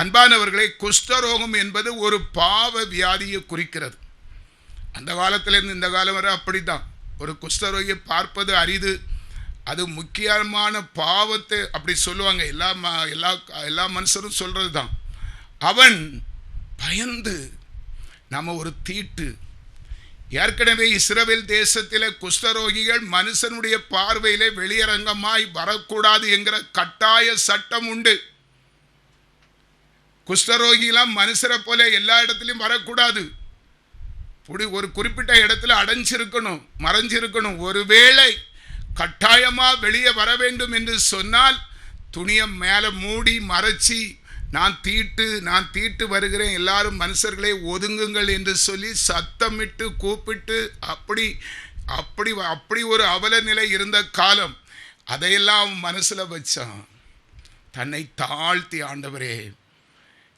அன்பானவர்களே, குஷ்டரோகம் என்பது ஒரு பாவ வியாதியை குறிக்கிறது. அந்த காலத்திலேருந்து இந்த காலம் வரை அப்படித்தான். ஒரு குஷ்டரோகியை பார்ப்பது அரிது. அது முக்கியமான பாவத்தை அப்படி சொல்லுவாங்க. எல்லா மனுஷரும் சொல்றது தான். அவன் பயந்து நம்ம ஒரு தீட்டு. ஏற்கனவே இஸ்ரவேல் தேசத்திலே குஷ்டரோகிகள் மனுஷனுடைய பார்வையிலே வெளியரங்கமாய் வரக்கூடாது என்கிற கட்டாய சட்டம் உண்டு. குஷ்டரோகிலாம் மனுஷரை போல எல்லா இடத்துலையும் வரக்கூடாது. ஒரு குறிப்பிட்ட இடத்துல அடைஞ்சிருக்கணும், மறைஞ்சிருக்கணும். ஒருவேளை கட்டாயமா வெளியே வர வேண்டும் என்று சொன்னால் துணியை மேலே மூடி மறைச்சி நான் தீட்டு வருகிறேன், எல்லாரும் மனுஷர்களை ஒதுங்குங்கள் என்று சொல்லி சத்தமிட்டு கூப்பிட்டு அப்படி ஒரு அவல நிலை இருந்த காலம். அதையெல்லாம் மனசில் வச்சான். தன்னை தாழ்த்தி, ஆண்டவரே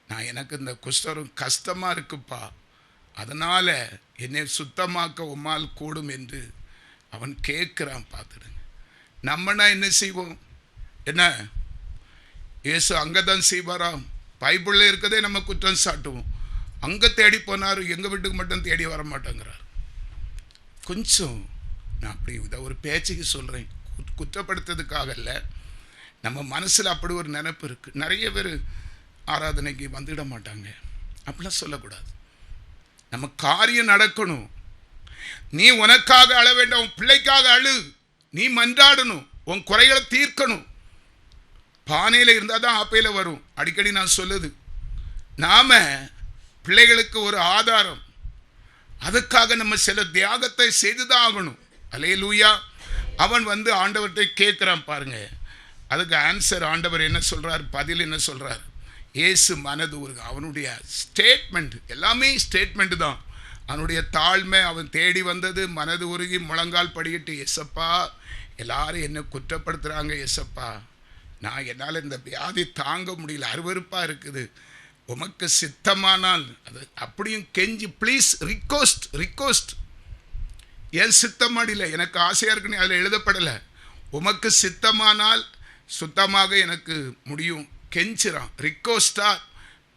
நான் எனக்கு இந்த குஷ்டரோகம் கஷ்டமாக இருக்குப்பா, அதனால் என்னை சுத்தமாக்க உம்மால் கூடும் என்று அவன் கேட்குறான். பார்த்துடுங்க. நம்மனா என்ன செய்வோம்? என்ன இயேசு அங்கே தான் செய்வாராம். பைபிளில் இருக்கதே நம்ம குற்றம் சாட்டுவோம். அங்கே தேடி போனார், எங்கள் வீட்டுக்கு மட்டும் தேடி வர மாட்டேங்கிறார். கொஞ்சம் நான் அப்படி இதை ஒரு பேச்சுக்கு சொல்கிறேன், குற்றப்படுத்துறதுக்காக இல்லை. நம்ம மனசில் அப்படி ஒரு நினைப்பு இருக்குது. நிறைய பேர் ஆராதனைக்கு வந்துவிட மாட்டாங்க. அப்படிலாம் சொல்லக்கூடாது. நம்ம காரியம் நடக்கணும். நீ உனக்காக அழ வேண்டாம், உன் பிள்ளைக்காக அழு. நீ மன்றாடணும், உன் குறைகளை தீர்க்கணும். பானையில் இருந்தால் தான் ஆப்பையில் வரும். அடிக்கடி நான் சொல்லுது, நாம பிள்ளைகளுக்கு ஒரு ஆதாரம். அதுக்காக நம்ம சில தியாகத்தை செய்துதான் ஆகணும். அல்லேலூயா. அவன் வந்து ஆண்டவர்கிட்ட கேட்குறான் பாருங்க. அதுக்கு ஆன்சர் ஆண்டவர் என்ன சொல்றார், பதில் என்ன சொல்றார்? இயேசு மனது உருக. அவனுடைய ஸ்டேட்மெண்ட் எல்லாமே ஸ்டேட்மெண்ட் தான். அவனுடைய தாழ்மை, அவன் தேடி வந்தது, மனது உருகி முழங்கால் படிக்கிட்டு, எசப்பா எல்லாரும் என்னை குற்றப்படுத்துகிறாங்க, எசப்பா நான் என்னால் இந்த வியாதி தாங்க முடியல, அருவருப்பாக இருக்குது, உமக்கு சித்தமானால் அது அப்படியும் கெஞ்சி ப்ளீஸ் ரிக்வெஸ்ட் என் சித்தமாடியில் எனக்கு ஆசையாக இருக்குன்னு அதில் எழுதப்படலை. உமக்கு சித்தமானால் சுத்தமாக எனக்கு முடியும் கெஞ்சிறான். ரிக்வெஸ்டா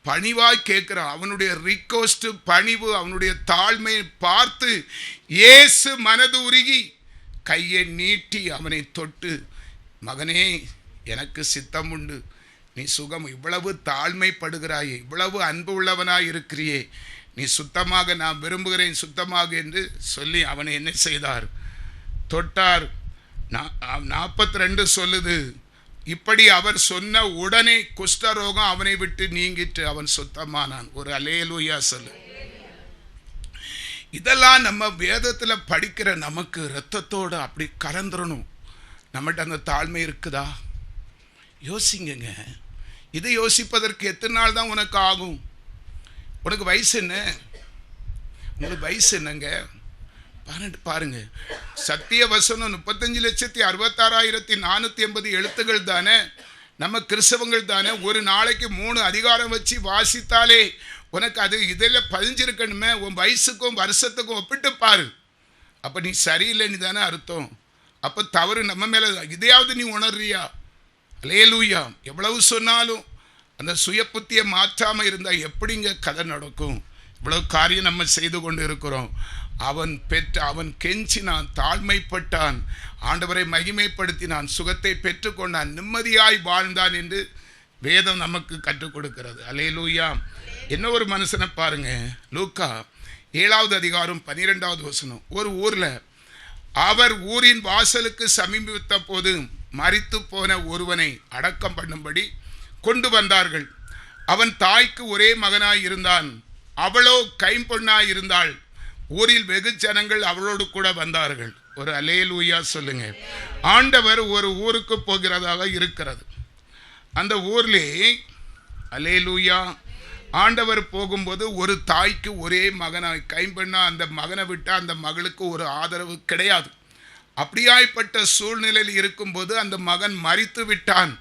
பணிவாய் கேட்கிறான். அவனுடைய ரிக்வெஸ்ட் பணிவு, அவனுடைய தாழ்மையை பார்த்து இயேசு மனது உருகி கையை நீட்டி அவனை தொட்டு, மகனே எனக்கு சித்தம் உண்டு, நீ சுகம், இவ்வளவு தாழ்மைப்படுகிறாயே, இவ்வளவு அன்பு உள்ளவனாய் இருக்கிறியே, நீ சுத்தமாக நான் விரும்புகிறேன், சுத்தமாக என்று சொல்லி அவனை என்ன செய்தார்? தொட்டார். 42 சொல்லுது, இப்படி அவர் சொன்ன உடனே குஷ்டரோகம் அவனை விட்டு நீங்கிட்டு அவன் சுத்தமானான். ஒரு அல்லேலூயா சொல்லு. இதெல்லாம் நம்ம வேதத்தில் படிக்கிற நமக்கு இரத்தத்தோடு அப்படி கலந்துடணும். நம்மகிட்ட அந்த தாழ்மை இருக்குதா? யோசிங்க. இதை யோசிப்பதற்கு எத்தனை நாள் தான் உனக்கு ஆகும்? உனக்கு வயசு என்ன? உங்களுக்கு வயசு என்னங்க? பாருங்க, சத்திய வசனம் 35,66,480 எழுத்துக்கள் தானே. நம்ம கிறிஸ்தவங்கள் தானே. ஒரு நாளைக்கு 3 அதிகாரம் வச்சு வாசித்தாலே உனக்கு அது இதில் பதிஞ்சிருக்கணுமே. உன் வயசுக்கும் வருஷத்துக்கும் ஒப்பிட்டு பாரு. அப்போ நீ சரியில்லைன்னு தானே அர்த்தம். அப்போ தவறு நம்ம மேலே. இதையாவது நீ உணர்றியா? அல்லேலூயா. எவ்வளவு சொன்னாலும் அந்த சுய புத்தியை மாற்றாமல் இருந்தால் எப்படிங்க கதை நடக்கும்? இவ்வளவு காரியம் நம்ம செய்து கொண்டு இருக்கிறோம். அவன் கெஞ்சினான், தாழ்மைப்பட்டான், ஆண்டவரை மகிமைப்படுத்தினான், சுகத்தை பெற்றுக்கொண்டான், நிம்மதியாய் வாழ்ந்தான் என்று வேதம் நமக்கு கற்றுக் கொடுக்கிறது. அல்லேலூயா. என்ன ஒரு மனுஷனை பாருங்க. லூக்கா 7வது அதிகாரம் 12வது வசனம். ஒரு ஊரில் அவர் ஊரின் வாசலுக்கு சமீபித்த போது மரித்து போன ஒருவனை அடக்கம் பண்ணும்படி கொண்டு வந்தார்கள். அவன் தாய்க்கு ஒரே மகனாய் இருந்தான், அவளோ கைம்பொண்ணாய் இருந்தாள். ஊரில் வெகு ஜனங்கள் அவளோடு கூட வந்தார்கள். ஒரு அல்லேலூயா சொல்லுங்க. ஆண்டவர் ஒரு ஊருக்கு போகிறதாக இருக்கிறது. அந்த ஊர்லே அல்லேலூயா ஆண்டவர் போகும்போது ஒரு தாய்க்கு ஒரே மகனாய், கைம்பெண்ணா அந்த மகனை விட்டால் அந்த மகளுக்கு ஒரு ஆதரவு கிடையாது. அப்படியாய்ப்பட்ட சூழ்நிலையில் இருக்கும்போது அந்த மகன் மரித்து விட்டான்.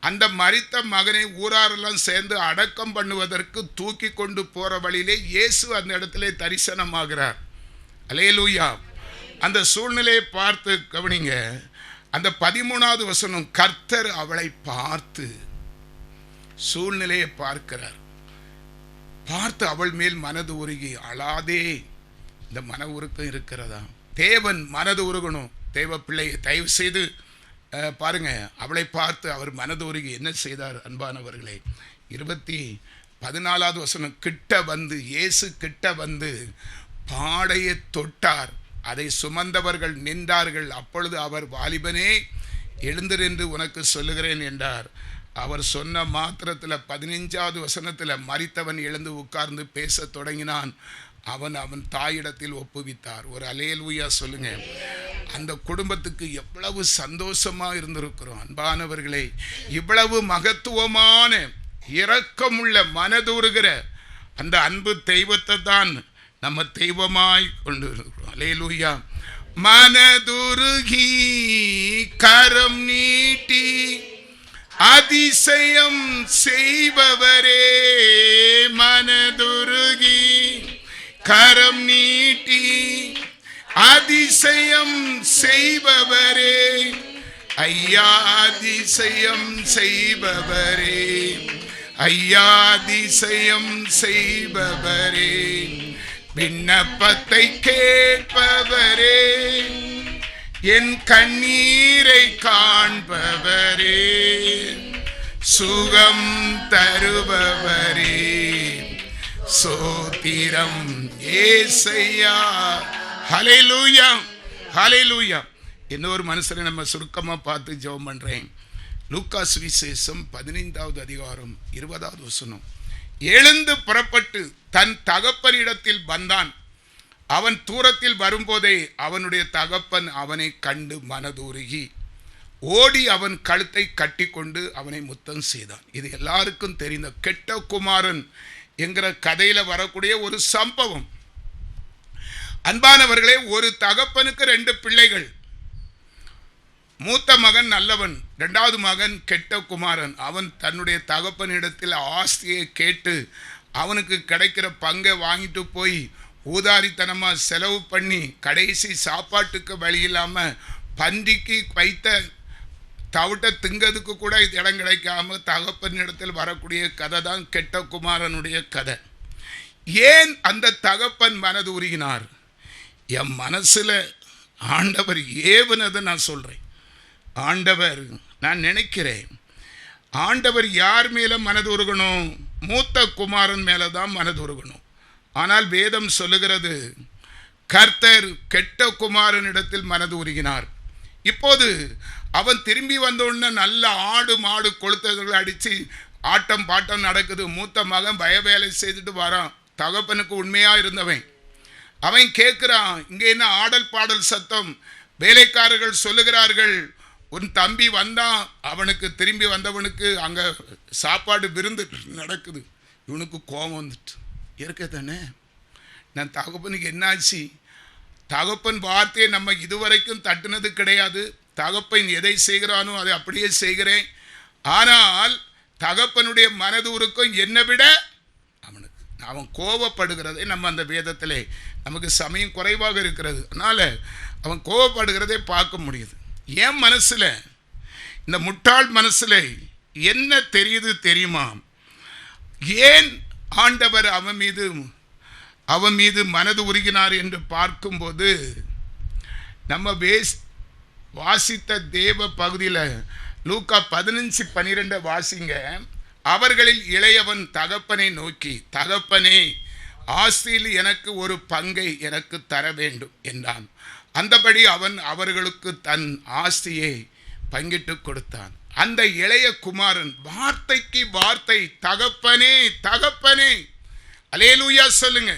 அந்த மரித்த மகனை ஊராரெல்லாம் சேர்ந்து அடக்கம் பண்ணுவதற்கு தூக்கி கொண்டு போகிற வழியிலே இயேசு அந்த இடத்துல தரிசனமாகிறார். அல்லேலூயா. அந்த சூழ்நிலையை பார்த்து கவனிங்க. அந்த 13வது வசனம், கர்த்தர் அவளை பார்த்து சூழ்நிலையை பார்க்கிறார். பார்த்து அவள் மேல் மனது உருகி, அழாதே. இந்த மன உருக்கம் இருக்கிறதா? தேவன் மனது உருகணும். தேவ பிள்ளையை தயவு செய்து பாருங்க, அவளை பார்த்து அவர் மனது உருகி என்ன செய்தார்? அன்பானவர்களே, 14வது வசனம், கிட்ட வந்து, இயேசு கிட்ட வந்து பாடையை தொட்டார். அதை சுமந்தவர்கள் நின்றார்கள். அப்பொழுது அவர், வாலிபனே எழுந்திரு என்று உனக்கு சொல்லுகிறேன் என்றார். அவர் சொன்ன மாத்திரத்தில் 15வது வசனத்தில் மரித்தவன் எழுந்து உட்கார்ந்து பேச தொடங்கினான். அவன் தாயிடத்தில் ஒப்புவித்தார். ஒரு அல்லேலூயா சொல்லுங்க. அந்த குடும்பத்துக்கு எவ்வளவு சந்தோஷமா இருந்திருக்கிறோம் அன்பானவர்களே. இவ்வளவு மகத்துவமான இரக்கமுள்ள மனதுருகிற அந்த அன்பு தெய்வத்தை தான் நம்ம தெய்வமாய் கொண்டு இருக்கிறோம். அல்லேலூயா. மனதுருகி கரம் நீட்டி அதிசயம் செய்பவரே, மனதுருகி கரம் நீட்டி அதிசயம் செய்பவரே, ஐயா அதிசயம் செய்பவரே, ஐயா அதிசயம் செய்பவரே, விண்ணப்பத்தை கேட்பவரே, என் கண்ணீரை காண்பவரே, சுகம் தருபவரே, சோத்திரம் ஏசையா. ஹல்லேலூயா, ஹல்லேலூயா. இன்னொரு மனுஷனை நம்ம சுருக்கமா பார்த்து ஜெபம் பண்றேன். லூக்கா சுவிசேஷம் 15வது அதிகாரம் 20வது வசனம். எழுந்து புறப்பட்டு தன் தகப்பனிடத்தில் வந்தான். அவன் தூரத்தில் வரும்போதே அவனுடைய தகப்பன் அவனை கண்டு மனதுருகி ஓடி அவன் கழுத்தை கட்டி கொண்டு அவனை முத்தம் செய்தான். இது எல்லாருக்கும் தெரிந்த கெட்ட குமாரன் என்கிற கதையில வரக்கூடிய ஒரு சம்பவம். அன்பானவர்களே, ஒரு தகப்பனுக்கு 2 பிள்ளைகள். மூத்த மகன் நல்லவன், 2வது மகன் கெட்ட குமாரன். அவன் தன்னுடைய தகப்பனிடத்தில் ஆஸ்தியை கேட்டு அவனுக்கு கிடைக்கிற பங்கை வாங்கிட்டு போய் ஊதாரித்தனமா செலவு பண்ணி கடைசி சாப்பாட்டுக்கு வழி இல்லாம பன்றிக்கு வைத்த தவிட்ட திங்கிறதுக்கு கூட இடம் கிடைக்காம தகப்பனிடத்தில் வரக்கூடிய கதை தான் கெட்ட குமாரனுடைய கதை. ஏன் அந்த தகப்பன் மனது உருகினார்? என் மனசுல ஆண்டவர் ஏவுனதை நான் சொல்றேன். ஆண்டவர், நான் நினைக்கிறேன், ஆண்டவர் யார் மேல மனது உருகணும்? மூத்த குமாரன் மேலதான் மனது உருகணும். ஆனால் வேதம் சொல்லுகிறது, கர்த்தர் கெட்ட குமாரனிடத்தில் மனது உருகினார். இப்போது அவன் திரும்பி வந்தோடனே நல்ல ஆடு மாடு கொளுத்தவர்களை அடிச்சு ஆட்டம் பாட்டம் நடக்குது. மூத்த மகன் பயவேலை செய்துட்டு வரான். தகப்பனுக்கு உண்மையா இருந்தவன் அவன் கேட்கிறான், இங்கே என்ன ஆடல் பாடல் சத்தம்? வேலைக்காரர்கள் சொல்லுகிறார்கள், உன் தம்பி வந்தான். அவனுக்கு திரும்பி வந்தவனுக்கு அங்க சாப்பாடு விருந்து நடக்குது. இவனுக்கு கோபம் வந்துட்டு, இருக்க தானே, நான் தகப்பனுக்கு என்னாச்சு? தகப்பன் வார்த்தையை நம்ம இதுவரைக்கும் தட்டுனது கிடையாது. தகப்பன் எதை செய்கிறானோ அதை அப்படியே செய்கிறேன். ஆனால் தகப்பனுடைய மனது உருக்கம் என்னை விட அவனுக்கு, அவன் கோபப்படுகிறதை நம்ம அந்த வேதத்திலே, நமக்கு சமயம் குறைவாக இருக்கிறது, அதனால அவன் கோபப்படுகிறதை பார்க்க முடியுது. என் மனசுல, இந்த முட்டாள் மனசுல என்ன தெரியுது தெரியுமா? ஏன் ஆண்டவர் அவன் மீது மனது உருகினார் என்று பார்க்கும்போது, நம்ம வாசித்த தேவ பகுதியில் லூக்கா 15:12 வாசிங்க. அவர்களில் இளையவன் தகப்பனை நோக்கி, தகப்பனே, ஆஸ்தியில் எனக்கு ஒரு பங்கை எனக்கு தர வேண்டும் என்றான். அந்தபடி அவன் அவர்களுக்கு தன் ஆஸ்தியை பங்கிட்டு கொடுத்தான். அந்த இளைய குமாரன் வார்த்தைக்கு வார்த்தை, தகப்பனே தகப்பனே. அல்லேலூயா சொல்லுங்க.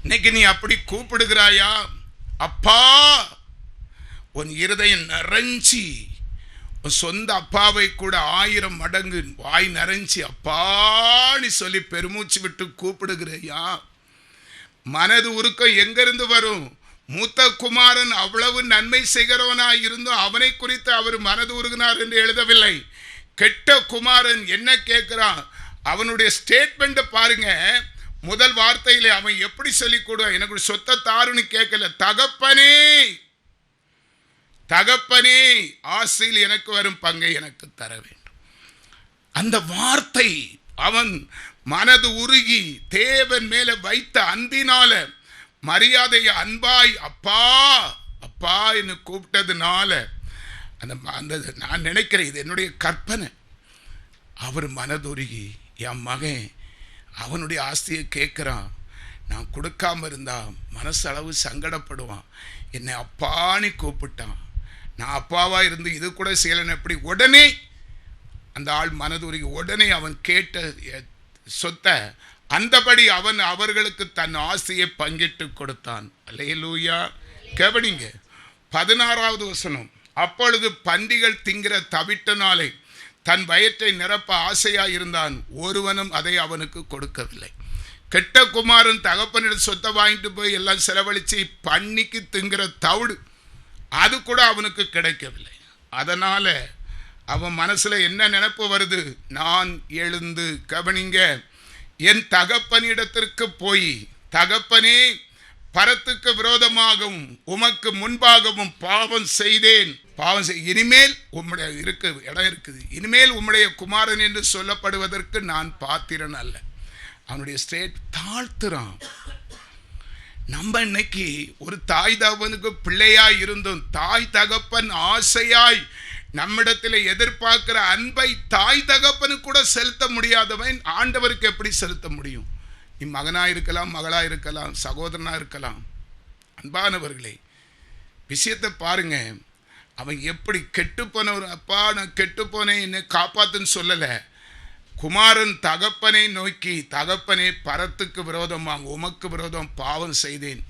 இன்னைக்கு நீ அப்படி கூப்பிடுகிறாயா? அப்பா, உன் இருதயம் நிறைஞ்சி உன் சொந்த அப்பாவை கூட 1000 மடங்கு வாய் நிறைஞ்சி அப்பான்னு சொல்லி பெருமூச்சு விட்டு கூப்பிடுகிறையா? மனது உருக்கம் எங்கிருந்து வரும்? மூத்த குமாரன் அவ்வளவு நன்மை செய்கிறவனா இருந்தும் அவனை குறித்து அவர் மனது உருகினார் என்று எழுதவில்லை. கெட்ட குமாரன் என்ன கேட்கிறான்? அவனுடைய ஸ்டேட்மெண்ட் பாருங்க. முதல் வார்த்தையிலே அவன் எப்படி சொல்லி கொடு, எனக்கு சொத்தை தாருன்னு கேட்கல, தகப்பனே தகப்பனே, ஆசையில் எனக்கு வரும் பங்கை எனக்கு தர வேண்டும். அந்த வார்த்தை அவன் மனது உருகி தேவன் மேல வைத்த அன்பினால மரியாதையை அன்பாய் அப்பா அப்பா என்று கூப்பிட்டதுனால அந்த நான் நினைக்கிறேன், இது என்னுடைய கற்பனை, அவர் மனதுருகி என் மகன் அவனுடைய ஆஸ்தியை கேட்குறான், நான் கொடுக்காம இருந்தா மனசளவு சங்கடப்படுவான், என்னை அப்பான்னு கூப்பிட்டான், நான் அப்பாவா இருந்து இது கூட செய்யலைன்னு எப்படி உடனே அந்த ஆள் மனதுருகி உடனே அவன் கேட்ட சொத்தை அந்தபடி அவன் அவர்களுக்கு தன் ஆசையை பங்கிட்டு கொடுத்தான். அல்லேலூயா. கவனிங்க 16வது வசனம். அப்பொழுது பன்றிகள் திங்கிற தவிட்டனாலே தன் வயிற்றை நிரப்ப ஆசையாய் இருந்தான், ஒருவனும் அதை அவனுக்கு கொடுக்கவில்லை. கெட்ட குமாரன் தகப்பனிடம் சொத்தை வாங்கிட்டு போய் எல்லாம் செலவழித்து பன்னிக்கு திங்கிற தவிடு அது கூட அவனுக்கு கிடைக்கவில்லை. அதனால அவன் மனசுல என்ன நினைப்பு வருது, நான் எழுந்து கவனிங்க என் தகப்பனிடத்திற்கு போய், தகப்பனே பரத்துக்கு விரோதமாகவும் உமக்கு முன்பாகவும் பாவம் செய்தேன், இனிமேல் உம்முடைய இடம் இருக்குது, இனிமேல் உம்முடைய குமாரன் என்று சொல்லப்படுவதற்கு நான் பாத்திரன் அல்ல. அவனுடைய ஸ்டேட் தாழ்த்துறான். நம்ம இன்னைக்கு ஒரு தாய் தகப்பனுக்கு பிள்ளையாய் இருந்தும் தாய் தகப்பன் ஆசையாய் நம்மிடத்தில் எதிர்பார்க்கிற அன்பை தாய் தகப்பனுக்கு கூட செலுத்த முடியாதவன் ஆண்டவருக்கு எப்படி செலுத்த முடியும்? நீ மகனாக இருக்கலாம், மகளாக இருக்கலாம், சகோதரனாக இருக்கலாம். அன்பானவர்களே, விஷயத்தை பாருங்க. அவன் எப்படி கெட்டு போனவர், அப்பா நான் கெட்டு போனேன் என்னை காப்பாத்துன்னு சொல்லலை. குமாரன் தகப்பனை நோக்கி, தகப்பனே பரத்துக்கு விரோதமாக உமக்கு விரோதம் பாவம் செய்தேன்,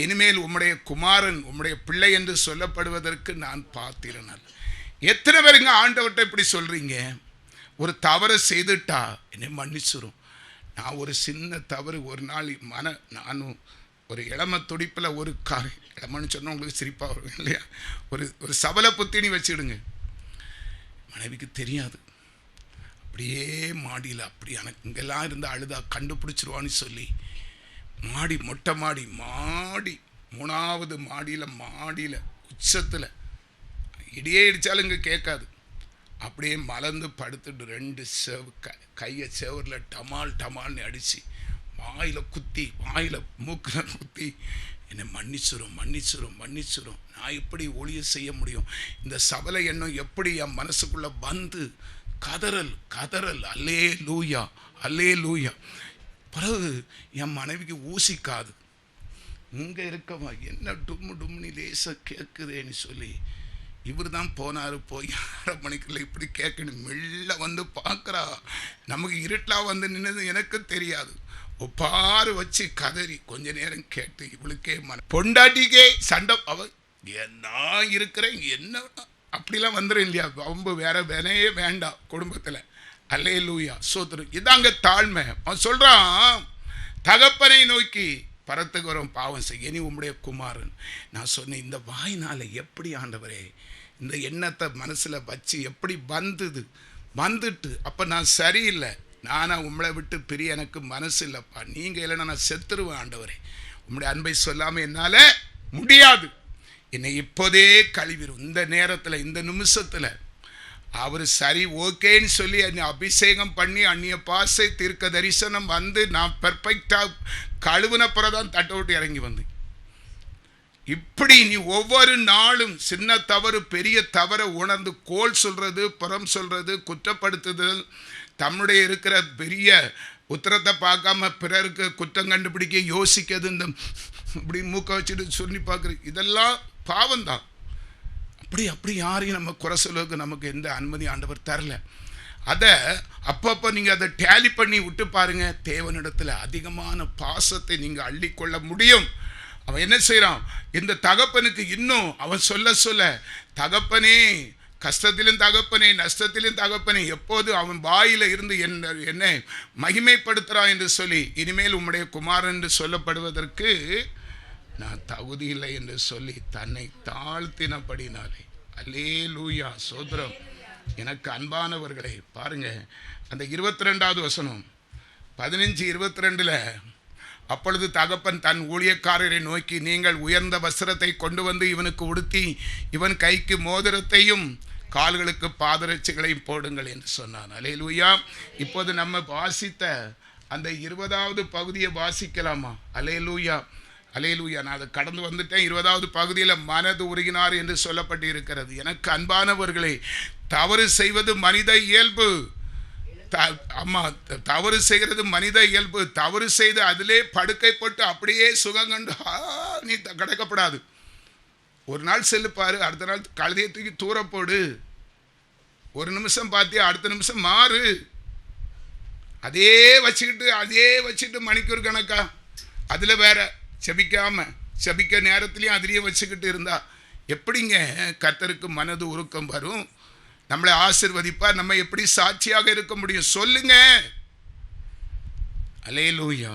இனிமேல் உம்முடைய குமாரன் உம்முடைய பிள்ளை என்று சொல்லப்படுவதற்கு நான் பாத்திரன் அல்ல. எத்தனை பேருங்க ஆண்டவர்கிட்ட இப்படி சொல்றீங்க? ஒரு தவறை செய்துட்டா என்னை மன்னிச்சிரும். நான் ஒரு சின்ன தவறு ஒரு நாள் நானும் ஒரு இளம துடிப்பில் ஒரு இளமன்னு சொன்னால் உங்களுக்கு சிரிப்பாக வரும் இல்லையா, ஒரு சபல புத்தினி வச்சுடுங்க, மனைவிக்கு தெரியாது, அப்படியே மாடியில் அப்படி எனக்கு இங்கெல்லாம் இருந்து அழுதா கண்டுபிடிச்சிருவான்னு சொல்லி மொட்டை மாடி 3வது மாடியில் உச்சத்தில் இடியே இடித்தாலும் இங்கே கேட்காது, அப்படியே மலர்ந்து படுத்துட்டு 2 கையை செவரில் டமால்னு அடித்து வாயில் மூக்கில் குத்தி என்னை மன்னிச்சிரும். நான் எப்படி ஒளிய செய்ய முடியும்? இந்த சபலை எண்ணம் எப்படி என் மனசுக்குள்ளே வந்து கதறல் அல்லே லூயா. பிறகு என் மனைவிக்கு ஊசிக்காது, இங்கே இருக்கவா என்ன டும்னு லேசாக கேட்குதேன்னு சொல்லி இவர் தான் போனார். போய் 1/2 மணிக்குள்ள இப்படி கேட்கணும், மெல்ல வந்து பார்க்குறா. நமக்கு இருட்டலாக வந்து நின்னது எனக்கு தெரியாது. ஒப்பாறு வச்சு கதறி கொஞ்ச நேரம் கேட்டு இவளுக்கே பொண்டாட்டிக்கே சண்டை. அவ நான் இருக்கிறேன் என்ன அப்படிலாம் வந்துடும் இல்லையா, ரொம்ப வேற வேலையே வேண்டாம் குடும்பத்தில். அல்லேலூயா, சோதரம். இதாங்க தாழ்மை. அவன் சொல்கிறான், தகப்பனை நோக்கி பரத்துக்கு வரும் பாவம் செய்ய நீ உம்முடைய குமாரன். நான் சொன்னேன், இந்த வாய்னால எப்படி ஆண்டவரே இந்த எண்ணத்தை மனசில் வச்சு எப்படி வந்துட்டு அப்போ நான் சரியில்லை, நானா உங்களை விட்டு பிரிய எனக்கு மனசு இல்லைப்பா, நீங்கள் இல்லைன்னா நான் செத்துருவேன் ஆண்டவரே, உம்முடைய அன்பை சொல்லாமல் என்னால் முடியாது, என்னை இப்போதே கழுவிடும். இந்த நேரத்தில் இந்த நிமிஷத்தில் அவர் சரி ஓகேன்னு சொல்லி என்னை அபிஷேகம் பண்ணி அந்நிய பாசை தீர்க்க தரிசனம் வந்து நான் பெர்ஃபெக்டாக கழுவுனப்புறதான் தட்டை விட்டு இறங்கி வந்தேன். இப்படி நீ ஒவ்வொரு நாளும் சின்ன தவறு பெரிய தவறை உணர்ந்து கோல் சொல்றது, புறம் சொல்றது, குற்றப்படுத்துதல், தம்முடைய இருக்கிற பெரிய உத்தரத்தை பார்க்காம பிறருக்கு குற்றம் கண்டுபிடிக்க யோசிக்கிறது, இந்த இப்படி மூக்க வச்சுட்டு சொல்லி பார்க்குறது, இதெல்லாம் பாவம்தான். அப்படி யாரையும் நம்ம குறை சொல்லுவதுக்கு நமக்கு எந்த அனுமதி ஆண்டவர் தரல. அதை அப்பப்போ நீங்கள் அதை டேலி பண்ணி விட்டு பாருங்க, தேவனிடத்தில் அதிகமான பாசத்தை நீங்கள் அள்ளிக்கொள்ள முடியும். அவன் என்ன செய்கிறான், இந்த தகப்பனுக்கு இன்னும் அவன் சொல்ல தகப்பனே, கஷ்டத்திலும் தகப்பனே, நஷ்டத்திலும் தகப்பனே, எப்போது அவன் வாயில இருந்து என்னை மகிமைப்படுத்துகிறான் என்று சொல்லி, இனிமேல் உம்முடைய குமாரன் என்று சொல்லப்படுவதற்கு நான் தகுதி இல்லை என்று சொல்லி தன்னை தாழ்த்தினபடினாலே. அல்லேலூயா, சோதரம். எனக்கு அன்பானவர்களே பாருங்க, அந்த 22வது வசனம் 15:22 அப்பொழுது தகப்பன் தன் ஊழியக்காரரை நோக்கி, நீங்கள் உயர்ந்த வஸ்திரத்தை கொண்டு வந்து இவனுக்கு உடுத்தி இவன் கைக்கு மோதிரத்தையும் கால்களுக்கு பாதரட்சைகளையும் போடுங்கள் என்று சொன்னான். அல்லேலூயா. இப்போது நம்ம வாசித்த அந்த 20வது பகுதியை வாசிக்கலாமா? அல்லேலூயா, அல்லேலூயா. நான் அதை கடந்து வந்துட்டேன். 20வது பகுதியில் மனது உருகினார் என்று சொல்லப்பட்டு இருக்கிறது. எனக்கு அன்பானவர்களே, தவறு செய்வது மனித இயல்பு. அம்மா, தவறு செய்கிறது மனித இயல்பு. தவறு செய்து அதிலே படுக்கை போட்டு அப்படியே சுகம் கண்டு நீ கிடக்கப்படாது. ஒரு நாள் செல்லுப்பாரு, அடுத்த நாள் கழுதையை தூக்கி தூர போடு. ஒரு நிமிஷம் பார்த்தியா, அடுத்த நிமிஷம் மாறு. அதே வச்சுக்கிட்டு மணிக்கூர் கணக்கா அதில் வேற செபிக்க நேரத்துலையும் அதிலேயே வச்சுக்கிட்டு இருந்தா எப்படிங்க கர்த்தருக்கு மனது உருக்கம் வரும்? நம்மளை ஆசீர்வதிப்பார். நம்ம எப்படி சாட்சியாக இருக்க முடியும்? சொல்லுங்க. அல்லேலூயா.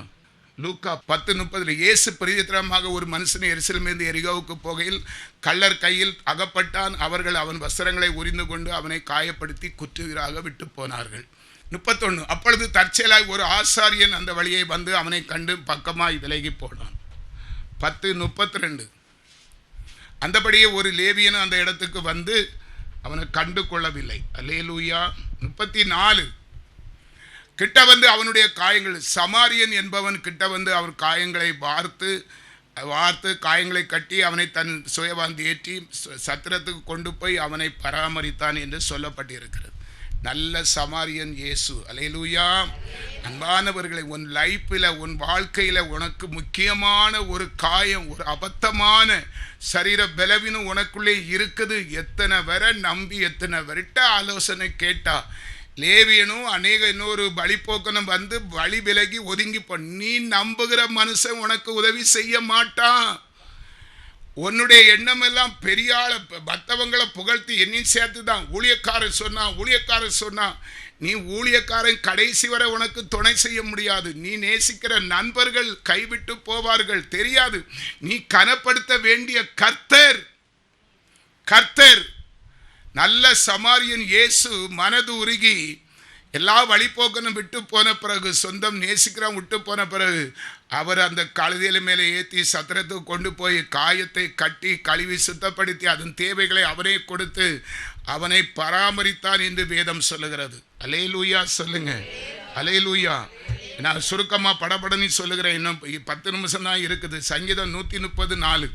லூக்கா 10:30 இயேசு பிரதித்திரமாக ஒரு மனுஷனை எருசலேமிலிருந்து எரிகோவுக்கு போகையில் கள்ளர் கையில் அகப்பட்டான். அவர்கள் அவன் வஸ்திரங்களை உரிந்து கொண்டு அவனை காயப்படுத்தி குற்றுகிறாக விட்டு போனார்கள். 31 அப்பொழுது தற்செயலாய் ஒரு ஆசாரியன் அந்த வழியை வந்து அவனை கண்டு பக்கமாய் விலகி போனான். 10:32 அந்தபடியே ஒரு லேவியன் அந்த இடத்துக்கு வந்து அவனை கண்டு கொள்ளவில்லை. அல்லேலூயா. 34 கிட்ட வந்து அவனுடைய காயங்கள், சமாரியன் என்பவன் கிட்ட வந்து அவன் காயங்களை வார்த்து காயங்களை கட்டி அவனை தன் சுயவாந்தி ஏற்றி சத்திரத்துக்கு கொண்டு போய் அவனை பராமரித்தான் என்று சொல்லப்பட்டிருக்கிறது. நல்ல சமாரியன் இயேசு. அல்லேலூயா. அன்பானவர்களை, உன் லைஃப்பில், உன் வாழ்க்கையில் உனக்கு முக்கியமான ஒரு காயம், ஒரு அபத்தமான சரீர பலவீனம் உனக்குள்ளே இருக்குது. எத்தனை வரை நம்பி எத்தனை வரிட்ட ஆலோசனை கேட்டா லேவியனும் இன்னொரு பலிப்போக்கனும் வந்து வழி விலகி ஒதுங்கி போ. நீ நம்புகிற மனுஷன் உனக்கு உதவி செய்ய மாட்டான். உன்னுடைய எண்ணம் எல்லாம் பெரிய ஆளை மற்றவங்களை புகழ்த்தி என்னையும் சேர்த்து தான் ஊழியக்காரன் சொன்னா நீ ஊழியக்காரன் கடைசி வரை உனக்கு துணை செய்ய முடியாது. நீ நேசிக்கிற நண்பர்கள் கைவிட்டு போவார்கள். தெரியாது. நீ கனப்படுத்த வேண்டிய கர்த்தர் நல்ல சமாரியன் இயேசு மனது உருகி எல்லா வழிபோக்கனும் விட்டு போன பிறகு, சொந்தம் நேசிக்கிறவன் விட்டு போன பிறகு, அவர் அந்த கழுதையில மேலே ஏற்றி சத்திரத்துக்கு கொண்டு போய் காயத்தை கட்டி கழுவி சுத்தப்படுத்தி அதன் தேவைகளை அவனே கொடுத்து அவனை பராமரித்தான் என்று வேதம் சொல்லுகிறது. அல்லேலூயா சொல்லுங்க. அல்லேலூயா. நான் சுருக்கமாக படபடன்னு சொல்லுகிறேன். இன்னும் 10 நிமிஷம் தான் இருக்குது. சங்கீதம் 130:4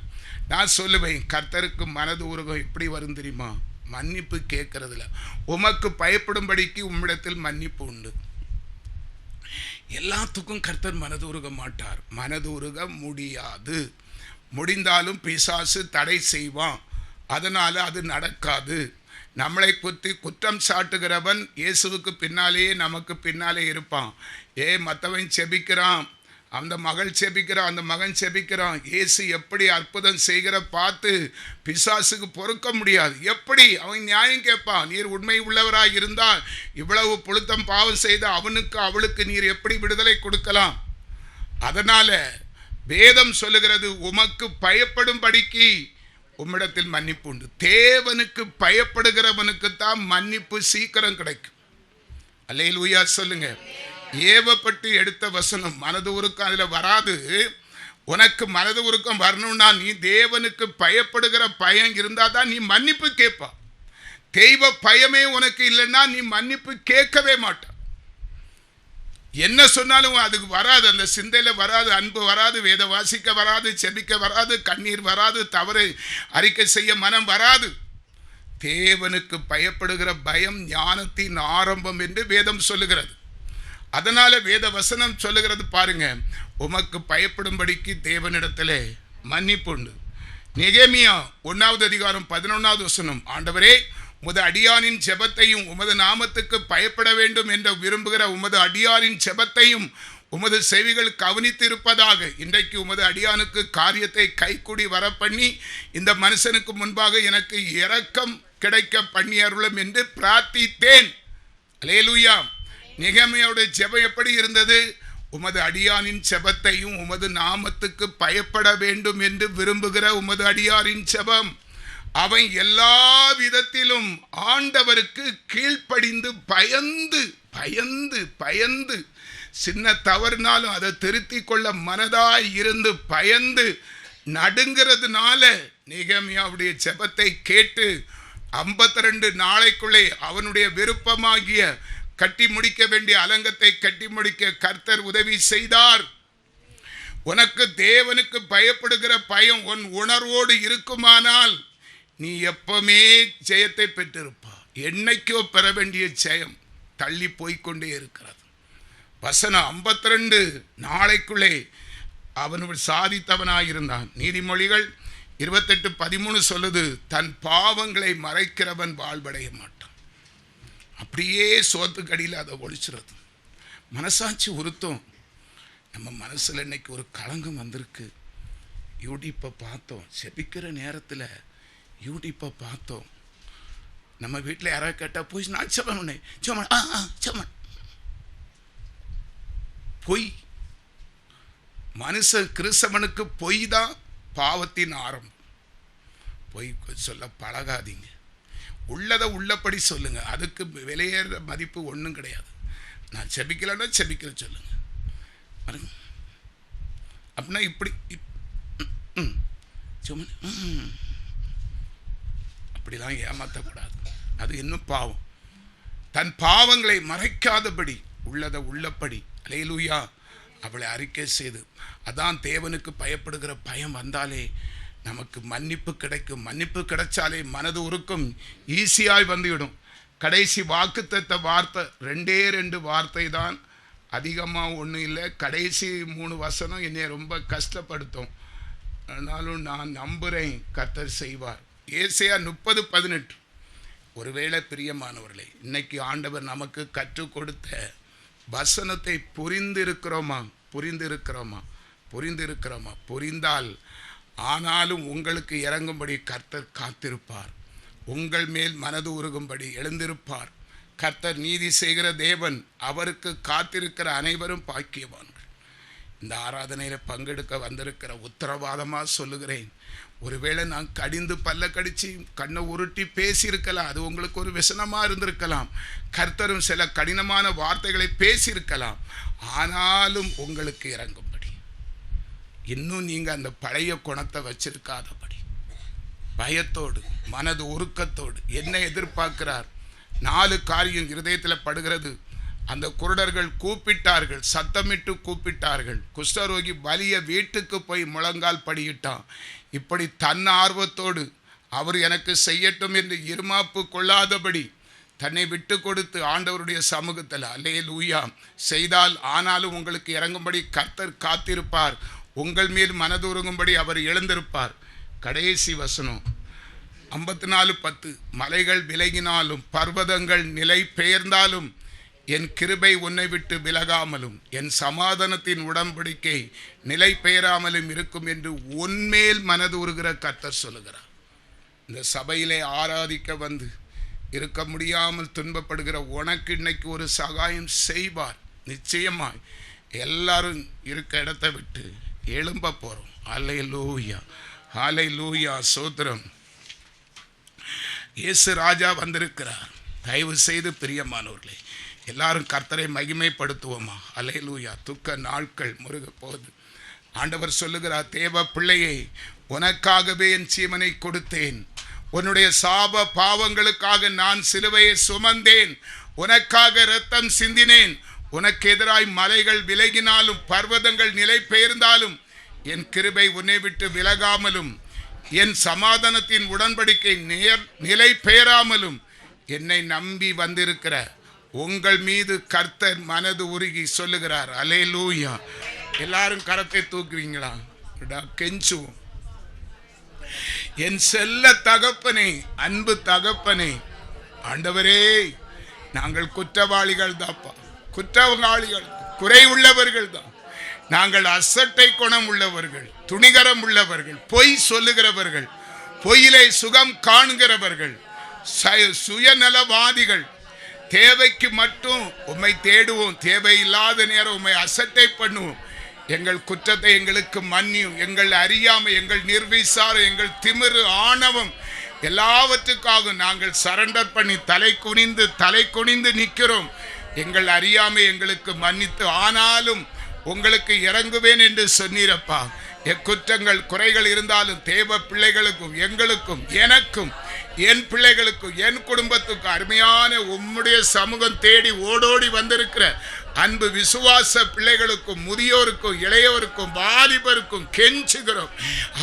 நான் சொல்லுவேன். கர்த்தருக்கு மனது உருகம் எப்படி வரும் தெரியுமா? மன்னிப்பு கேட்கறதுல. உமக்கு பயப்படும்படிக்கு உம்மிடத்தில் மன்னிப்பு உண்டு. எல்லாத்துக்கும் கர்த்தர் மனது உருக மாட்டார். மனது உருக முடியாது. முடிந்தாலும் பிசாசு தடை செய்வான். அதனால அது நடக்காது. நம்மளை குற்றம் சாட்டுகிறவன் இயேசுவுக்கு பின்னாலேயே நமக்கு பின்னாலே இருப்பான். மற்றவன் செபிக்கிறான், அந்த மகள் செபிக்கிறான், அந்த மகன் செபிக்கிறான். இயேசு எப்படி அற்புதம் செய்கிற பார்த்து பிசாசுக்கு பொறுக்க முடியாது. எப்படி அவன் நியாயம் கேட்பான். நீர் உண்மை உள்ளவராய் இருந்தால் இவ்வளவு புழுத்தம் பாவம் செய்த அவளுக்கு நீர் எப்படி விடுதலை கொடுக்கலாம்? அதனால வேதம் சொல்லுகிறது, உமக்கு பயப்படும்படிக்கு உம்மிடத்தில் மன்னிப்பு உண்டு. தேவனுக்கு பயப்படுகிறவனுக்கு தான் மன்னிப்பு சீக்கிரம் கிடைக்கும். அல்லேலூயா சொல்லுங்க. ஏவப்பட்டு எடுத்த வசனம். மனது உருக்கம் அதில் வராது. உனக்கு மனது உருக்கம் வரணும்னா நீ தேவனுக்கு பயப்படுகிற பயம் இருந்தால் தான் நீ மன்னிப்பு கேட்பா. தெய்வ பயமே உனக்கு இல்லைன்னா நீ மன்னிப்பு கேட்கவே மாட்ட. என்ன சொன்னாலும் அதுக்கு வராது, அந்த சிந்தையில் வராது, அன்பு வராது, வேத வாசிக்க வராது, செபிக்க வராது, கண்ணீர் வராது, தவறு அறிக்கை செய்ய மனம் வராது. தேவனுக்கு பயப்படுகிற பயம் ஞானத்தின் ஆரம்பம் என்று வேதம் சொல்லுகிறது. அதனால வேத வசனம் சொல்லுகிறது பாருங்க, உமக்கு பயப்படும்படிக்கு தேவனிடத்திலே மன்னிப்பு உண்டு. நெகேமியா 1வது அதிகாரம் 11வது வசனம், ஆண்டவரே உமது அடியானின் ஜெபத்தையும் உமது நாமத்துக்கு பயப்பட வேண்டும் என்று விரும்புகிற உமது அடியாரின் ஜெபத்தையும் உமது செவிகள் கவனித்து இருப்பதாக. இன்றைக்கு உமது அடியானுக்கு காரியத்தை கைக்கூடி வர பண்ணி இந்த மனுஷனுக்கு முன்பாக எனக்கு இரக்கம் கிடைக்க பண்ணி அருளும் என்று பிரார்த்தித்தேன். அல்லேலூயா. நெகேமியாவுடைய ஜெபம் எப்படி இருந்தது? உமது அடியானின் ஜெபத்தையும் உமது நாமத்துக்கு பயப்பட வேண்டும் என்று விரும்புகிற உமது அடியாரின் ஜெபம். அவன் எல்லா விதத்திலும் ஆண்டவருக்கு கீழ்ப்படிந்து பயந்து பயந்து பயந்து சின்ன தவறுனாலும் அதை திருத்தி கொள்ள மனதாய் இருந்து பயந்து நடுங்கிறதுனால நெகேமியாவுடைய ஜெபத்தை கேட்டு 52 நாளைக்குள்ளே அவனுடைய விருப்பமாகிய கட்டி முடிக்க வேண்டிய அலங்கத்தை கட்டி முடிக்க கர்த்தர் உதவி செய்தார். உனக்கு தேவனுக்கு பயப்படுகிற பயம் உன் உணர்வோடு இருக்குமானால் நீ எப்பவுமே ஜெயத்தை பெற்றிருப்பா. என்னைக்கோ பெற வேண்டிய ஜெயம் தள்ளி போய்கொண்டே இருக்கிறது. வசனம் 52 நாளைக்குள்ளே அவன் சாதித்தவனாயிருந்தான். நீதிமொழிகள் 28:13 சொல்லுது, தன் பாவங்களை மறைக்கிறவன் வாழ்வடைய மாட்டான். அப்படியே சோத்துக்கடியில் அதை ஒழிச்சிருது. மனசாட்சி உறுத்தும். நம்ம மனசில் இன்னைக்கு ஒரு களங்கம் வந்திருக்கு. யூடியூப்பை பார்த்தோம், செபிக்கிற நேரத்தில் யூடியூப்பை பார்த்தோம். நம்ம வீட்டில் யாராவது கேட்டால் போய் நான் செவன் பொய். மனுஷன் கிறிஸ்தவனுக்கு பொய் தான் பாவத்தின் ஆரம்பம். பொய் சொல்ல பழகாதீங்க. உள்ளதை உள்ளபடி சொல்லுங்க. அதுக்கு விலையேற மதிப்பு ஒன்றும் கிடையாது. நான் செபிக்கலன்னா செபிக்கிற சொல்லுங்க. அப்படின்னா இப்படி அப்படிலாம் ஏமாற்றக்கூடாது. அது இன்னும் பாவம். தன் பாவங்களை மறைக்காதபடி உள்ளதை உள்ளபடி அல்லேலூயா அவளை அறிக்கை செய்து, அதான் தேவனுக்கு பயப்படுகிற பயம் வந்தாலே நமக்கு மன்னிப்பு கிடைக்கும். மன்னிப்பு கிடைச்சாலே மனது உருக்கும் ஈஸியாய் வந்துவிடும். கடைசி வாக்குத்தத்த வார்த்தை 2 வார்த்தை தான், அதிகமாக ஒன்றும் இல்லை. கடைசி 3 வசனம் என்னை ரொம்ப கஷ்டப்படுத்தும். ஆனாலும் நான் நம்புகிறேன் கர்த்தர் செய்வார். ஏசாயா 30:18. ஒருவேளை பிரியமானவர்களே, இன்னைக்கு ஆண்டவர் நமக்கு கற்றுக் கொடுத்த வசனத்தை புரிந்திருக்கிறோமா? புரிந்தால் ஆனாலும் உங்களுக்கு இறங்கும்படி கர்த்தர் காத்திருப்பார். உங்கள் மேல் மனது உருகும்படி எழுந்திருப்பார். கர்த்தர் நீதி செய்கிற தேவன். அவருக்கு காத்திருக்கிற அனைவரும் பாக்கியவான்கள். இந்த ஆராதனையில் பங்கெடுக்க வந்திருக்கிற உத்தரவாதமாக சொல்லுகிறேன், ஒருவேளை நான் கடிந்து பல்ல கடிச்சு கண்ணை உருட்டி பேசியிருக்கலாம். அது உங்களுக்கு ஒரு விசனமாக இருந்திருக்கலாம். கர்த்தரும் சில கடினமான வார்த்தைகளை பேசியிருக்கலாம். ஆனாலும் உங்களுக்கு இறங்கும்படி, இன்னும் நீங்கள் அந்த பழைய குணத்தை வச்சிருக்காதபடி, பயத்தோடு மனது உருக்கத்தோடு என்ன எதிர்பார்க்கிறார்? 4 காரியம் இருதயத்தில் படுகிறது. அந்த குருடர்கள் கூப்பிட்டார்கள், சத்தமிட்டு கூப்பிட்டார்கள். குஷ்டரோகி வலிய வீட்டுக்கு போய் முழங்கால் படியிட்டான். இப்படி தன் ஆர்வத்தோடு அவர் எனக்கு செய்யட்டும் என்று இருமாப்பு கொள்ளாதபடி தன்னை விட்டு கொடுத்து ஆண்டவருடைய சமூகத்தில் அல்லேலூயா செய்தால், ஆனாலும் உங்களுக்கு இறங்கும்படி கர்த்தர் காத்திருப்பார். உங்கள் மீது மனதுருங்கும்படி அவர் எழுந்திருப்பார். கடைசி வசனம் 54:10. மலைகள் விலகினாலும் பர்வதங்கள் நிலை பெயர்ந்தாலும் என் கிருபை உன்னை விட்டு விலகாமலும் என் சமாதானத்தின் உடன்படிக்கை நிலை பெயராமலும் இருக்கும் என்று உன்மேல் மனது உருகிற கர்த்தர் சொல்லுகிறார். இந்த சபையிலே ஆராதிக்க வந்து இருக்க முடியாமல் துன்பப்படுகிற உனக்கு இன்னைக்கு ஒரு சகாயம் செய்வார். நிச்சயமாய் எல்லாரும் இருக்க இடத்தை விட்டு எழும்ப போகிறோம். அல்லேலூயா, அல்லேலூயா, சோத்திரம். இயேசு ராஜா வந்திருக்கிறார். தயவு செய்து பிரியமானவர்களே, எல்லாரும் கர்த்தரை மகிமைப்படுத்துவோமா? அல்லேலூயா. துக்க நாட்கள் முருக போகுது. ஆண்டவர் சொல்லுகிறார், தேவ பிள்ளையை, உனக்காகவே என் ஜீவனை கொடுத்தேன். உன்னுடைய சாப பாவங்களுக்காக நான் சிலுவையை சுமந்தேன். உனக்காக இரத்தம் சிந்தினேன். உனக்கு எதிராய் மலைகள் விலகினாலும் பர்வதங்கள் நிலை பெயர்ந்தாலும் என் கிருபை உன்னை விட்டு விலகாமலும் என் சமாதானத்தின் உடன்படிக்கை நிலை பெயராமலும் என்னை நம்பி வந்திருக்கிற உங்கள் மீது கர்த்தர் மனது உருகி சொல்லுகிறார். அல்லேலூயா. எல்லாரும் கரத்தை தூக்குவீங்களா? கெஞ்சுவோம். என் செல்ல தகப்பனே, அன்பு தகப்பனே, ஆண்டவரே, நாங்கள் குற்றவாளிகள் தாப்பா, குற்றவாளிகள், குறை உள்ளவர்கள் தான். நாங்கள் அசட்டை குணம் உள்ளவர்கள், துணிகரம் உள்ளவர்கள், பொய் சொல்லுகிறவர்கள், பொய்யிலே சுகம் காண்கிறவர்கள், சுயநலவாதிகள். தேவைக்கு மட்டும் உம்மை தேடுவோம், தேவையில்லாத நேரம் உம்மை அசட்டை பண்ணுவோம். எங்கள் குற்றத்தை எங்களுக்கு மன்னியும். எங்கள் அறியாமை, எங்கள் நிர்விசாரம், எங்கள் திமிரு, ஆணவம் எல்லாவற்றுக்காக நாங்கள் சரண்டர் பண்ணி தலை குனிந்து நிற்கிறோம். எங்கள் அறியாமை எங்களுக்கு மன்னித்து, ஆனாலும் உங்களுக்கு இறங்குவேன் என்று சொன்னீரப்பா. எக்குற்றங்கள் குறைகள் இருந்தாலும் தேவ பிள்ளைகளுக்கும் எங்களுக்கும் எனக்கும் என் பிள்ளைகளுக்கு என் குடும்பத்துக்கு அருமையான உம்முடைய சமூகம் தேடி ஓடோடி வந்திருக்கிற அன்பு விசுவாச பிள்ளைகளுக்கும் முதியோருக்கும் இளையோருக்கும் வாலிபருக்கும் கெஞ்சுகிறோம்.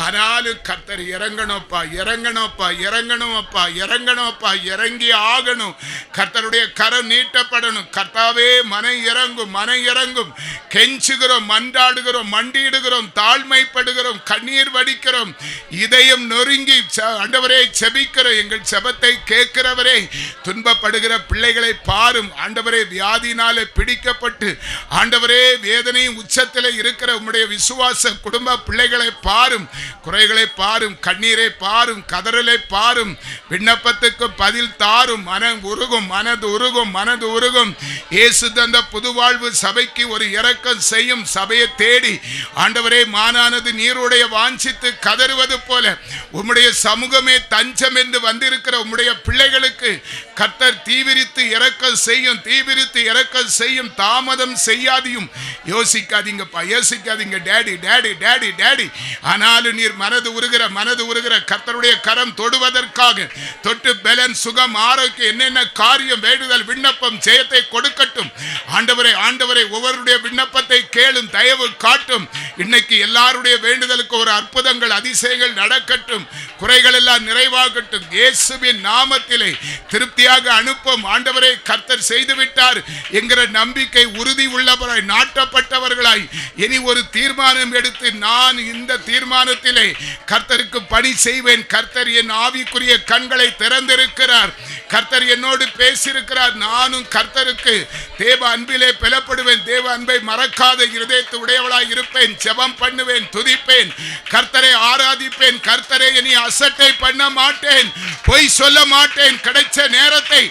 ஆனாலும் கர்த்தர் இறங்கணும்ப்பா, இறங்கணும்ப்பா, இறங்கணும்ப்பா, இறங்கணும்ப்பா, இறங்கி ஆகணும். கர்த்தருடைய கரம் நீட்டப்படணும். கர்த்தாவே மனம் இறங்கும், மனம் இறங்கும். கெஞ்சுகிறோம், மன்றாடுகிறோம், மண்டியிடுகிறோம், தாழ்மைப்படுகிறோம், கண்ணீர் வடிக்கிறோம், இதயம் நொறுங்கி ஆண்டவரே செபிக்கிறோம். எங்கள் செபத்தை கேட்கிறவரே, துன்பப்படுகிற பிள்ளைகளை பாரும் ஆண்டவரே. வியாதினாலே பிடிக்கப்பட்டு ஆண்டவரே வேதனையும் உச்சத்தில் இருக்கிற உம்முடைய விசுவாச குடும்ப பிள்ளைகளை பாரும், குறைகளை பாரும், கண்ணீரை பாரும், கதறலை பாரும். விண்ணப்பத்துக்கு பதில் தாரும். மனம் உருகும், மனது உருகும், மனது உருகும். இயேசு தந்த புதுவாழ்வு சபைக்கு ஒரு இரக்கம் செய்யும். சபையை தேடி ஆண்டவரே மானானது நீருடைய வாஞ்சித்து கதறுவது போல உம்முடைய சமூகமே தஞ்சம் என்று வந்திருக்கிற உம்முடைய பிள்ளைகளுக்கு கர்த்தர் தீவிரித்து இரக்கம் செய்யும், தீவிரித்து இரக்கம் செய்யும். தாமதம் செய்யாதியும். யோசிக்காதீங்கப்பா, யோசிக்காதீங்க. Daddy daddy daddy daddy. ஆனாலும் நீர் மனது உருகிற கர்த்தருடைய கரம் தொடுவதற்காக தொட்டு பலன் சுகம் ஆரோக்கியம் என்னென்ன காரியம் வேண்டுதல் விண்ணப்பம் ஜெயத்தை கொடுக்கட்டும். ஆண்டவரே ஆண்டவரே ஒவ்வொருடைய விண்ணப்பத்தை கேளும், தயவு காட்டும். இன்னைக்கு எல்லாருடைய வேண்டுதலுக்கு ஒரு அற்புதங்கள் அதிசயங்கள் நடக்கட்டும். குறைகள் எல்லாம் நிறைவாகட்டும். இயேசுவின் நாமத்திலே திருப்தியாக அனுப்பும். ஆண்டவரே கர்த்தர் செய்துவிட்டார் என்கிற நம்பிக்கை உறுதி உள்ளவராய் நாட்டப்பட்டவர்களாய் இனி ஒரு தீர்மானம் எடுத்து நான் இந்த தீர்மானத்திலே கர்த்தருக்கு பணி செய்வேன். கர்த்தர் என் ஆவிக்குரிய கண்களை திறந்திருக்கிறார். கர்த்தர் என்னோடு பேசியிருக்கிறார். நானும் கர்த்தருக்கு தேவ அன்பிலே பெலப்படுவேன். தேவ அன்பை மறக்காத இருதயத்தை உடையவளாய் இருப்பேன். ஜெபம் பண்ணுவேன், துதிப்பேன், கர்த்தரை ஆராதிப்பேன். கர்த்தரை இனி அசட்டை பண்ண மாட்டேன், பொய் சொல்ல மாட்டேன். கிடைச்ச நேரத்தை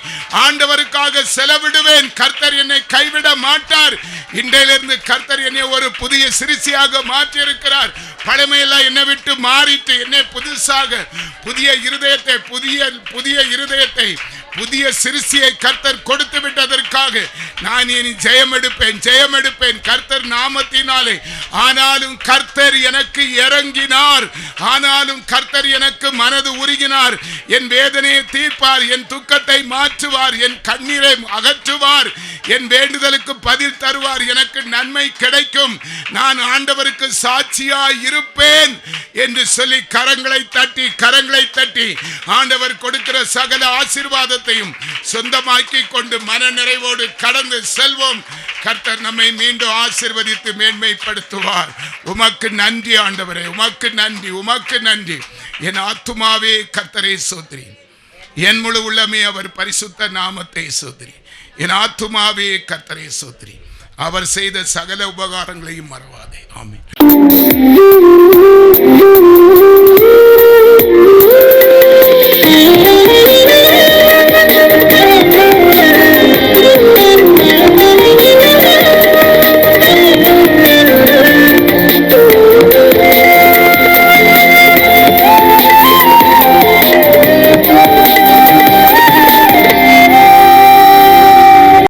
ஆண்டவருக்காக செலவிடுவேன். கர்த்தர் என்னை கைவிட மாட்டார். இன்றையிலிருந்து கர்த்தர் என்னை ஒரு புதிய சிறுசியாக மாற்றி இருக்கிறார். பழமையெல்லாம் என்னை விட்டு மாறிட்டு என்னை புதுசாக புதிய இருதயத்தை புதிய சிறுசியை கர்த்தர் கொடுத்து விட்டதற்காக நான் இனி ஜெயம் எடுப்பேன் கர்த்தர் நாமத்தினாலே. ஆனாலும் கர்த்தர் எனக்கு இறங்கினார். ஆனாலும் கர்த்தர் எனக்கு மனது உருகினார். என் வேதனையை தீர்ப்பார், என் துக்கத்தை மாற்றுவார், என் கண்ணீரை அகற்றுவார், என் வேண்டுதலுக்கு பதில் தருவார். எனக்கு நன்மை கிடைக்கும். நான் ஆண்டவருக்கு சாட்சியாய் இருப்பேன் என்று சொல்லி கரங்களை தட்டி ஆண்டவர் கொடுக்கிற சகல ஆசீர்வாதத்தையும் சொந்தமாக்கி கொண்டு மன நிறைவோடு கடந்து செல்வோம். கர்த்தர் நம்மை மீண்டும் ஆசீர்வதித்து மேன்மைப்படுத்துவார். உமக்கு நன்றி ஆண்டவரே, உமக்கு நன்றி, உமக்கு நன்றி. என் ஆத்துமாவே கர்த்தரை சோதரி, என் முழு உள்ளமே அவர் பரிசுத்த நாமத்தை சோதரி. என் ஆத்துமாவே கர்த்தரை சோதரி, அவர் செய்த சகல உபகாரங்களையும் மறவாதே. ஆமென்.